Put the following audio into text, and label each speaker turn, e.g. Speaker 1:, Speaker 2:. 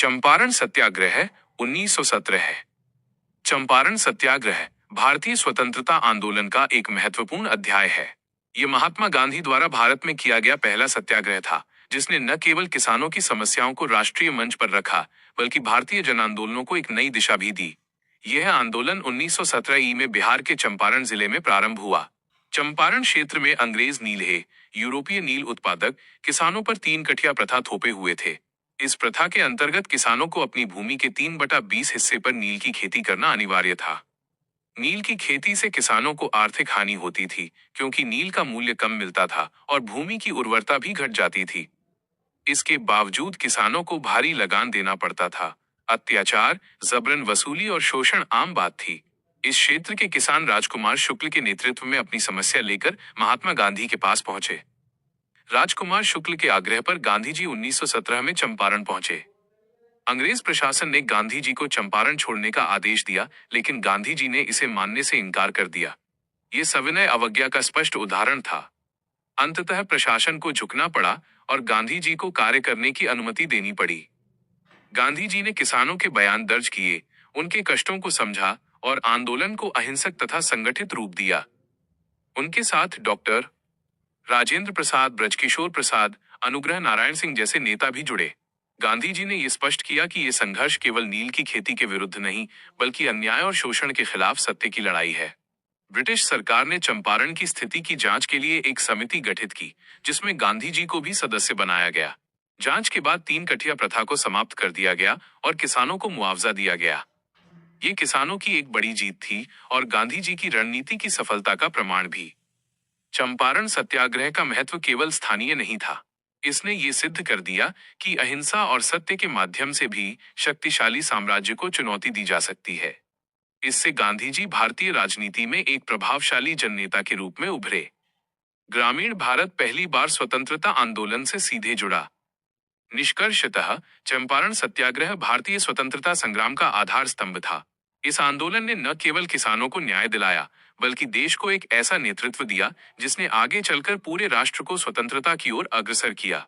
Speaker 1: चंपारण सत्याग्रह 1917। चंपारण सत्याग्रह भारतीय स्वतंत्रता आंदोलन का एक महत्वपूर्ण अध्याय है। ये महात्मा गांधी द्वारा भारत में किया गया पहला सत्याग्रह था, जिसने न केवल किसानों की समस्याओं को राष्ट्रीय मंच पर रखा, बल्कि भारतीय जन आंदोलनों को एक नई दिशा भी दी। यह आंदोलन 1917 ई में बिहार के चंपारण जिले में प्रारंभ हुआ। चंपारण क्षेत्र में अंग्रेज नीलहे, यूरोपीय नील उत्पादक किसानों पर 3 कठिया प्रथा थोपे हुए थे। इस प्रथा के अंतर्गत किसानों को अपनी भूमि के 3/20 हिस्से पर नील की खेती करना अनिवार्य था। नील की खेती से किसानों को आर्थिक हानि होती थी, क्योंकि नील का मूल्य कम मिलता था और भूमि की उर्वरता भी घट जाती थी। इसके बावजूद किसानों को भारी लगान देना पड़ता था। अत्याचार, जबरन वसूली और शोषण आम बात थी। इस क्षेत्र के किसान राजकुमार शुक्ल के नेतृत्व में अपनी समस्या लेकर महात्मा गांधी के पास पहुंचे। राजकुमार शुक्ल के आग्रह पर गांधी जी 1917 में चंपारण पहुंचे। अंग्रेज प्रशासन ने गांधी जी को चंपारण छोड़ने का आदेश दिया, लेकिन गांधी जी ने इसे मानने से इनकार कर दिया। ये सविनय अवज्ञा का स्पष्ट उदाहरण था। अंततः प्रशासन को झुकना पड़ा और गांधी जी को कार्य करने की अनुमति देनी पड़ी। गांधी जी ने किसानों के बयान दर्ज किए, उनके कष्टों को समझा और आंदोलन को अहिंसक तथा संगठित रूप दिया। उनके साथ डॉक्टर राजेंद्र प्रसाद, ब्रजकिशोर प्रसाद, अनुग्रह नारायण सिंह जैसे नेता भी जुड़े। गांधी जी ने यह स्पष्ट किया कि यह संघर्ष केवल नील की खेती के विरुद्ध नहीं, बल्कि अन्याय और शोषण के खिलाफ सत्य की लड़ाई है। ब्रिटिश सरकार ने चंपारण की स्थिति की जांच के लिए एक समिति गठित की, जिसमें गांधी जी को भी सदस्य बनाया गया। जांच के बाद 3 कठिया प्रथा को समाप्त कर दिया गया और किसानों को मुआवजा दिया गया। ये किसानों की एक बड़ी जीत थी और गांधी जी की रणनीति की सफलता का प्रमाण भी। चंपारण सत्याग्रह का महत्व केवल स्थानीय नहीं था। इसने ये सिद्ध कर दिया कि अहिंसा और सत्य के माध्यम से भी शक्तिशाली साम्राज्य को चुनौती दी जा सकती है। इससे गांधी जी भारतीय राजनीति में एक प्रभावशाली जननेता के रूप में उभरे। ग्रामीण भारत पहली बार स्वतंत्रता आंदोलन से सीधे जुड़ा। निष्कर्षतः चंपारण सत्याग्रह भारतीय स्वतंत्रता संग्राम का आधार स्तंभ था। इस आंदोलन ने न केवल किसानों को न्याय दिलाया, बल्कि देश को एक ऐसा नेतृत्व दिया जिसने आगे चलकर पूरे राष्ट्र को स्वतंत्रता की ओर अग्रसर किया।